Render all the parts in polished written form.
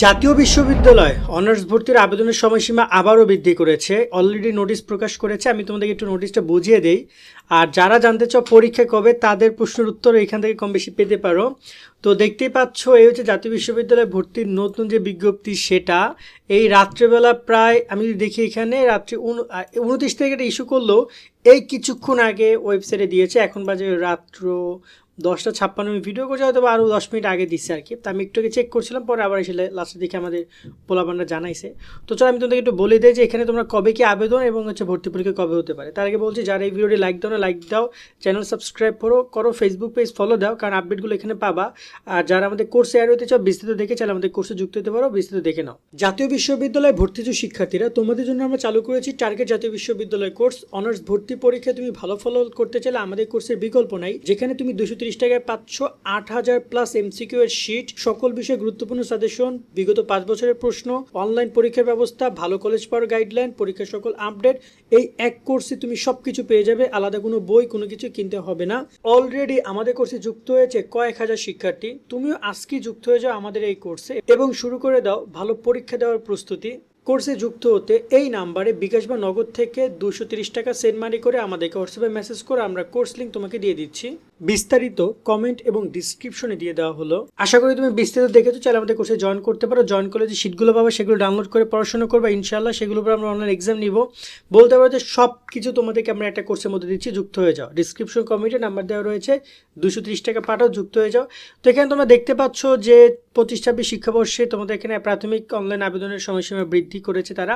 জাতীয় বিশ্ববিদ্যালয় অনার্স ভর্তির আবেদনের সময়সীমা আবারও বৃদ্ধি করেছে। অলরেডি নোটিশ প্রকাশ করেছে। আমি তোমাদেরকে একটু নোটিশটা বুঝিয়ে দেই। আর যারা জানতে চাও পরীক্ষা কবে, তাদের প্রশ্নের উত্তর এখান থেকে কম বেশি পেতে পারো। তো দেখতেই পাচ্ছ, এই হচ্ছে জাতীয় বিশ্ববিদ্যালয় ভর্তির নতুন যে বিজ্ঞপ্তি, সেটা এই রাত্রেবেলা প্রায় আমি যদি দেখি এখানে রাত্রি 29 তারিখে এটা ইস্যু করলো। এই কিছুক্ষণ আগে ওয়েবসাইটে দিয়েছে। এখন বাজে রাত্র 10:56। আমি ভিডিও করছি, হয়তো আরও 10 মিনিট আগে দিচ্ছে আর কি। তো আমি একটু আগে চেক করছিলাম, পরে আবার এসে লাস্টের দিকে আমাদের পোলাপানরা জানাইছে। তো চলো আমি তোমাদেরকে একটু বলে দিই যে এখানে তোমরা কবে কি আবেদন এবং হচ্ছে ভর্তি পরীক্ষা কবে হতে পারে। তার আগে বলছি, যারা এই ভিডিওটি লাইক দাও না, লাইক দাও, চ্যানেল সাবস্ক্রাইব করো, ফেসবুক পেজ ফলো দাও, কারণ আপডেটগুলো এখানে পাবা। আর যারা আমাদের কোর্সে অ্যাড হতে চাও, বিস্তারিত দেখে চাইলে আমাদের কোর্সে যুক্ত হতে পারো, বিস্তারিত দেখে নাও। জাতীয় বিশ্ববিদ্যালয়ে ভর্তিজ শিক্ষার্থীরা, তোমাদের জন্য আমরা চালু করেছি টার্গেট জাতীয় বিশ্ববিদ্যালয় কোর্স। অনার্স ভর্তি পরীক্ষায় তুমি ভালো ফলো করতে চাইলে আমাদের কোর্সের বিকল্প নাই, যেখানে তুমি 230 টাকায় পাচ্ছ 8000 প্লাস এমসিকিউ এর শীট, সকল বিষয়ে গুরুত্বপূর্ণ সাজেশন, বিগত 5 বছরের প্রশ্ন, অনলাইন পরীক্ষার ব্যবস্থা, ভালো কলেজ পাওয়ার গাইডলাইন, পরীক্ষার সকল আপডেট। এই এক কোর্সে তুমি সবকিছু পেয়ে যাবে, আলাদা কোনো বই কোনো কিছু কিনতে হবে না। অলরেডি আমাদের কোর্সে যুক্ত হয়েছে কয়েক হাজার শিক্ষার্থী। তুমিও আজকেই যুক্ত হয়ে যাও আমাদের এই কোর্সে এবং শুরু করে দাও ভালো পরীক্ষা দেওয়ার প্রস্তুতি। কোর্সে যুক্ত হতে এই নাম্বারে বিকাশ বা নগদ থেকে 230 টাকা সেন্ড মানি করে আমাদেরকে হোয়াটসঅ্যাপে মেসেজ করে আমরা কোর্স লিঙ্ক তোমাকে দিয়ে দিচ্ছি। বিস্তারিত কমেন্ট এবং ডিসক্রিপশনে দিয়ে দেওয়া হলো। আশা করি তুমি বিস্তারিত দেখেছো, চাইলে আমাদের কোর্সে জয়েন করতে পারো। জয়েন করলে যে শিটগুলো পাবে সেগুলো ডাউনলোড করে পড়াশোনা করবে, ইনশাআল্লাহ সেগুলোর উপর আমরা অনলাইন এক্সাম নিব। বলতে পারো যে সব কিছু তোমাদেরকে আমরা একটা কোর্সের মধ্যে দিচ্ছি, যুক্ত হয়ে যাও। ডিসক্রিপশন কমেন্টে নাম্বার দেওয়া রয়েছে, 230 টাকা পাঠাও, যুক্ত হয়ে যাও। তো এখানে তোমরা দেখতে পাচ্ছ যে 25-26 শিক্ষাবর্ষে তোমাদের এখানে প্রাথমিক অনলাইন আবেদনের সময়সীমা বৃদ্ধি করেছে তারা।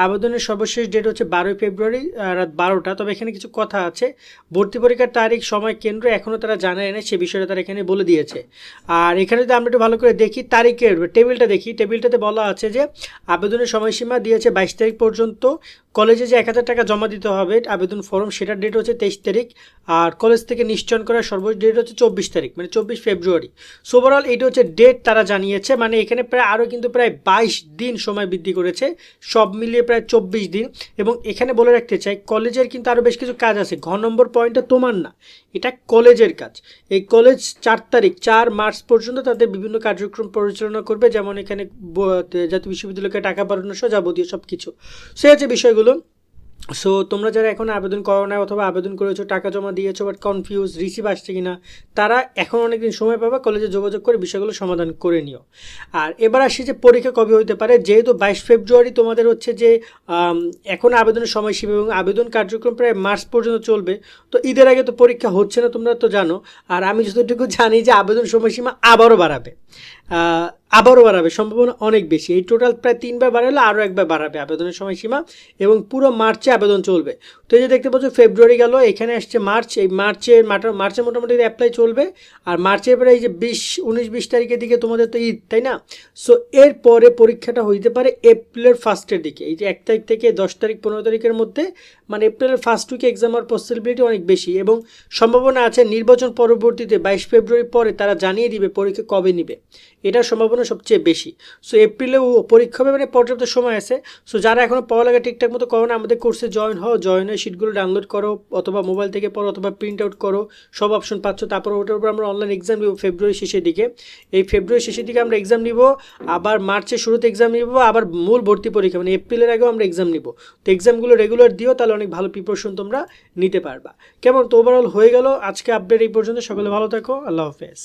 আবেদনের সর্বশেষ ডেট হচ্ছে 12 ফেব্রুয়ারি রাত 12টা। তবে এখানে কিছু কথা আছে, ভর্তি পরীক্ষার তারিখ, সময়, কেন্দ্র এখনও তারা জানায় না, সে বিষয়টা তারা এখানে বলে দিয়েছে। আর এখানে যদি আমরা একটু ভালো করে দেখি, তারিখের টেবিলটা দেখি, টেবিলটাতে বলা আছে যে আবেদনের সময়সীমা দিয়েছে 22 তারিখ পর্যন্ত। কলেজে যে 1000 টাকা জমা দিতে হবে আবেদন ফর্ম, সেটার ডেট হচ্ছে 23 তারিখ। আর কলেজ থেকে নিশ্চয়ন করার সর্বোচ্চ ডেট হচ্ছে 24 তারিখ, মানে 24 ফেব্রুয়ারি। সো ওভারঅল এইটা হচ্ছে ডেট তারা জানিয়েছে। মানে এখানে প্রায় আরও কিন্তু প্রায় 22 দিন সময় বৃদ্ধি করেছে, সব মিলিয়ে প্রায় 24 দিন। এবং এখানে বলে রাখতে চাই, কলেজের কিন্তু আরও বেশ কিছু কাজ আছে। নম্বর পয়েন্টটা তোমার না, এটা কলেজের কাজ। এই কলেজ 4 মার্চ পর্যন্ত তাদের বিভিন্ন কার্যক্রম পরিচালনা করবে, যেমন এখানে জাতীয় বিশ্ববিদ্যালয়কে টাকা পাঠানো সহ যাবতীয় সব কিছু। সে হচ্ছে বিষয়গুলো। সো তোমরা যারা এখন আবেদন করো না অথবা আবেদন করেছো, টাকা জমা দিয়েছো বাট কনফিউজ, রিসিভ আসছে কিনা, তারা এখন অনেকদিন সময় পাবে, কলেজে যোগাযোগ করে বিষয়গুলো সমাধান করে নিও। আর এবার আসি যে পরীক্ষা কবে হতে পারে। যেহেতু 22 ফেব্রুয়ারি তোমাদের হচ্ছে যে এখন আবেদনের সময়সীমা এবং আবেদন কার্যক্রম প্রায় মার্চ পর্যন্ত চলবে, তো ঈদের আগে তো পরীক্ষা হচ্ছে না, তোমরা তো জানো। আর আমি যতটুকু জানি যে আবেদন সময়সীমা আবারও বাড়াবে, সম্ভাবনা অনেক বেশি। এই টোটাল প্রায় 3 বার বাড়ালে আরও একবার বাড়াবে আবেদনের সময়সীমা, এবং পুরো মার্চে আবেদন চলবে। তো এই যে দেখতে পাচ্ছ ফেব্রুয়ারি গেল, এখানে আসছে মার্চ। এই মার্চে মোটামুটি অ্যাপ্লাই চলবে। আর মার্চের পরে এই যে 19-20 তারিখের দিকে তোমাদের তো ঈদ, তাই না? সো এরপরে পরীক্ষাটা হইতে পারে এপ্রিলের ফার্স্টের দিকে, এই যে 1 তারিখ থেকে 10 তারিখ 15 তারিখের মধ্যে, মানে এপ্রিলের ফার্স্ট উইকে এক্সাম হওয়ার পসিবিলিটি অনেক বেশি। এবং সম্ভাবনা আছে নির্বাচন পরবর্তীতে 22 ফেব্রুয়ারি পরে তারা জানিয়ে দিবে পরীক্ষা কবে নিবে, এটার সম্ভাবনা সবচেয়ে বেশি। সো এপ্রিলেও পরীক্ষা হবে, মানে পর্যাপ্ত সময় আছে। সো যারা এখনও পড়ালেখা ঠিকঠাক মতো করো না, আমাদের কোর্সে জয়েন হয়ে শিটগুলো ডাউনলোড করো, অথবা মোবাইল থেকে পড়ো, অথবা প্রিন্ট আউট করো, সব অপশন পাচ্ছ। তারপর ওটার উপর আমরা অনলাইন এক্সাম নিব ফেব্রুয়ারি শেষের দিকে। এই ফেব্রুয়ারি শেষের দিকে আমরা এক্সাম নিব, আবার মার্চের শুরুতে এক্সাম নিব, আবার মূল ভর্তি পরীক্ষা মানে এপ্রিলের আগেও আমরা এক্সাম নিব। তো এক্সামগুলো রেগুলার দিও, তাহলে অনেক ভালো প্রিপারেশন তোমরা নিতে পারবা। কেমন? তো ওভারঅল হয়ে গেল আজকে আপডেট এই পর্যন্ত। সকলে ভালো থাকো, আল্লাহ হাফেজ।